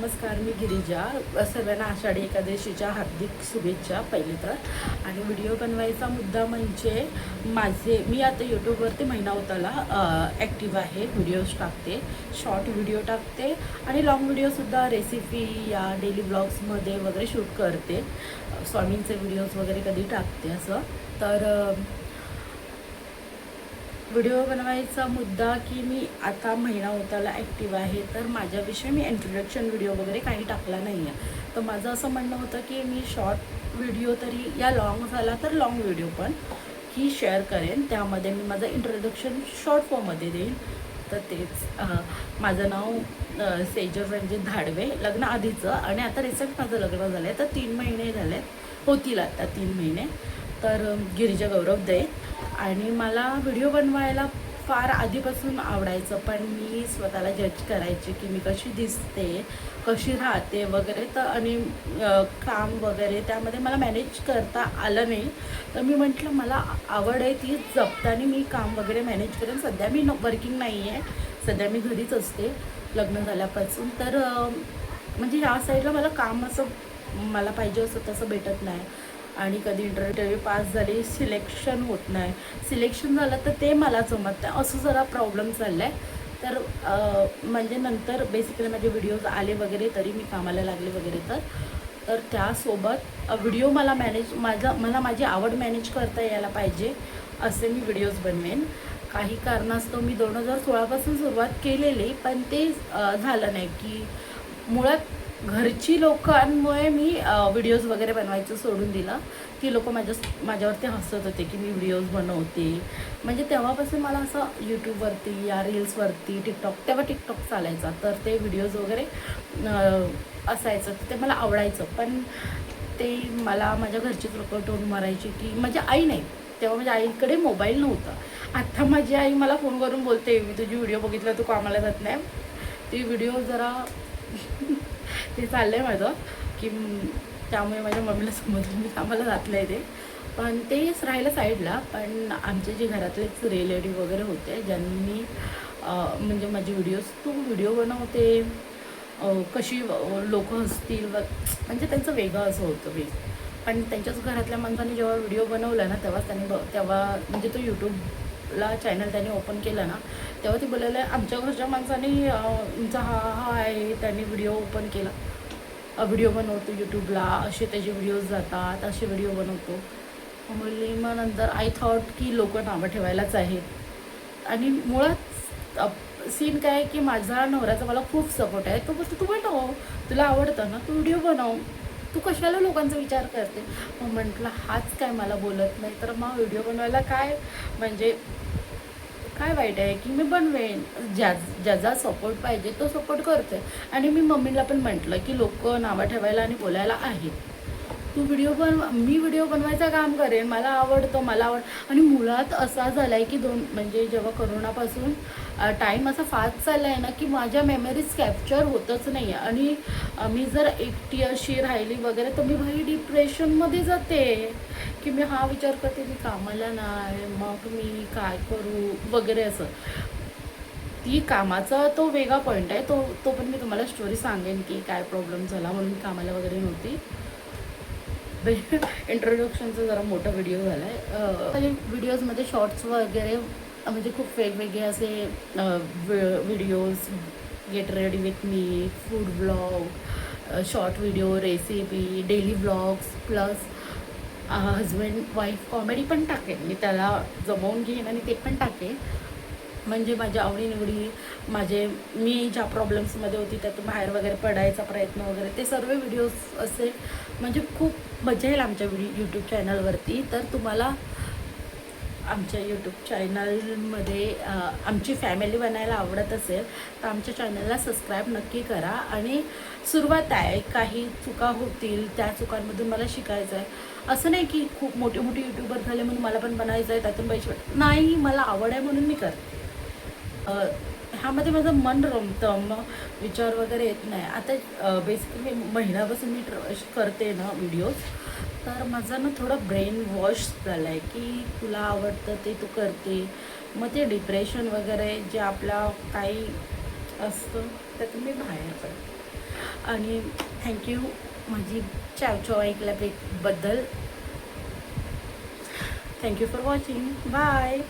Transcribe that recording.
नमस्कार, मी गिरिजा. सर्वांना आषाढी एकादशीच्या हार्दिक शुभेच्छा पहिले तर. आणि व्हिडिओ बनवायचा मुद्दा म्हणजे मी आता यूट्यूबवरती महिना होताला ॲक्टिव्ह आहे. व्हिडिओज टाकते, शॉर्ट व्हिडिओ टाकते आणि लाँग व्हिडिओसुद्धा रेसिपी या डेली ब्लॉग्समध्ये वगैरे शूट करते. स्वामींचे व्हिडिओज वगैरे कधी टाकते असं. तर व्हिडिओ बनवायचा मुद्दा की मी आता महिना होताला ॲक्टिव्ह आहे, तर माझ्याविषयी मी इंट्रोडक्शन व्हिडिओ वगैरे काही टाकला नाही आहे. तर माझं असं म्हणणं होतं की मी शॉर्ट व्हिडिओ तरी या लाँग झाला तर लाँग व्हिडिओ पण की शेअर करेन. त्यामध्ये मी माझं इंट्रोडक्शन शॉर्ट फॉर्ममध्ये देईन. तर तेच माझं नाव सेजल रणजित धाडवे, लग्न आधीचं, आणि आता रिसेंट माझं लग्न झालं आहे. तर 3 महिने झाले होतील, आता 3 महिने. तर गिरिजा गौरव दे. आणि मला व्हिडिओ बनवायला फार आधीपासून आवडायचं, पण मी स्वतःला जज करायचे की मी कशी दिसते, कशी राहते वगैरे. तर आणि काम वगैरे त्यामध्ये मला मॅनेज करता आलं नाही. तर मी म्हटलं मला आवड आहे ती जपताना मी काम वगैरे मॅनेज करेन. सध्या मी वर्किंग नाही आहे, सध्या मी घरीच असते लग्न झाल्यापासून. तर म्हणजे ह्या साईडला मला काम असं मला पाहिजे असं तसं भेटत नाही. आणि कधी इंटरव्ह्यू पास झाली, सिलेक्शन होत नाही. सिलेक्शन झालं तर ते मला जमत नाही, असं जरा प्रॉब्लेम चालला आहे. तर म्हणजे नंतर बेसिकली माझे व्हिडिओज आले वगैरे तरी मी कामाला लागले वगैरे. तर त्यासोबत व्हिडिओ मला मला माझी आवड मॅनेज करता यायला पाहिजे असे मी व्हिडिओज बनवेन. काही कारणास्तव मी 2016पासून सुरुवात केलेली, पण ते झालं नाही की मुळात घरची लोकांमुळे मी व्हिडिओज वगैरे बनवायचं सोडून दिलं. ती लोकं माझ्यावरती हसत होते की मी व्हिडिओज बनवते. म्हणजे तेव्हापासून मला असं यूट्यूबवरती या रील्सवरती तेव्हा टिकटॉक चालायचा, तर ते व्हिडिओज वगैरे असायचं, ते मला आवडायचं. पण ते मला माझ्या घरचीच लोकं टोन मारायची की माझी आई नाही, तेव्हा माझ्या आईकडे मोबाईल नव्हता. आत्ता माझी आई मला फोन करून बोलते, मी तुझी व्हिडिओ बघितला, तू कामाला जात नाही. ती व्हिडिओ जरा ते चाललं आहे माझं की त्यामुळे माझ्या मम्मीला समजलं मी कामाला घातलं आहे ते. पण तेच राहिलं साईडला. पण आमचे जे घरातलेच रिलेटिव्ह वगैरे होते ज्यांनी म्हणजे माझे व्हिडिओज, तू व्हिडिओ बनवते कशी लोक हसतील म्हणजे त्यांचं वेगळं असं होतं मी. पण त्यांच्याच घरातल्या माणसाने जेव्हा व्हिडिओ बनवला ना, तेव्हा म्हणजे तो यूट्यूबला चॅनल त्यांनी ओपन केला ना, तेव्हा ती बोलायला आमच्या घरच्या माणसाने तुमचा हा आहे, त्यांनी व्हिडिओ ओपन केला, व्हिडिओ बनवतो यूट्यूबला, असे त्याचे व्हिडिओज जातात, असे व्हिडिओ बनवतो. मग नंतर आय थॉट की लोक नावं ठेवायलाच आहेत. आणि मुळात सीन काय आहे की माझा नवऱ्याचा मला खूप सपोर्ट आहे. तो बोलतो तू बनव, तुला आवडतं ना, तू व्हिडिओ बनव, तू कशाला लोकांचा विचार करते. मग म्हटलं हाच काय मला बोलत नाही, तर मग व्हिडिओ बनवायला काय म्हणजे काय वाईट आहे की मी बनवेन. ज्याचा सपोर्ट पाहिजे तो सपोर्ट करते. आणि मी मम्मीला पण म्हटलं की लोक नावं ठेवायला आणि बोलायला आहेत, तू व्हिडिओ मी व्हिडिओ बनवायचं काम करेन, मला आवडतं, आणि मुळात असा झाला आहे की म्हणजे जेव्हा करोनापासून टाईम असा फास्ट चालला आहे ना की माझ्या मेमरीज कॅप्चर होतच नाही आहे. आणि मी जर एकटी अशी राहिली वगैरे तर मी भाई डिप्रेशनमध्ये जाते की मी हा विचार करते मी कामाला नाही, मग मी काय करू वगैरे असं. ती कामाचा तो वेगळा पॉईंट आहे, तो पण मी तुम्हाला स्टोरी सांगेन की काय प्रॉब्लेम झाला म्हणून मी कामाला वगैरे नव्हती. इंट्रोडक्शनचा जरा मोठा व्हिडिओ झाला आहे. व्हिडिओजमध्ये शॉर्ट्स वगैरे म्हणजे खूप वेगवेगळे असे videos, get ready with me, food blog, short video, recipe, daily blogs, plus husband wife comedy पण टाकेन. मी त्याला जमवून घेईन आणि ते पण टाकेन. म्हणजे माझ्या आवडीनिवडी, मी ज्या प्रॉब्लेम्समध्ये होती त्यातून बाहेर वगैरे पडायचा प्रयत्न वगैरे, ते सर्व व्हिडिओज असे. म्हणजे खूप मजा येईल आमच्या यूट्यूब चॅनलवरती. तर तुम्हाला आमच्या यूट्यूब चॅनलमध्ये आमची फॅमिली बनायला आवडत असेल तर आमच्या चॅनलला सबस्क्राईब नक्की करा. आणि सुरुवात आहे, काही चुका होतील, त्या चुकांमधून मला शिकायचं आहे. असं नाही की खूप मोठे मोठे यूट्यूबर झाले म्हणून मला पण बनायचं आहे, त्यातून पैसे नाही, मला आवड आहे म्हणून मी करते. ह्यामध्ये माझं मन रमतं, मग विचार वगैरे येत नाही. आता बेसिकली महिन्यापासून मी करते ना व्हिडिओज, तर माझं ना थोडं ब्रेन वॉश झालं आहे की तुला आवडतं ते तू करते. मग ते डिप्रेशन वगैरे जे आपल्या काही असतं त्यातून मी बाहेर पडते. आणि थँक्यू माझी चाव ऐकल्याबद्दल. Thank you for watching. बाय.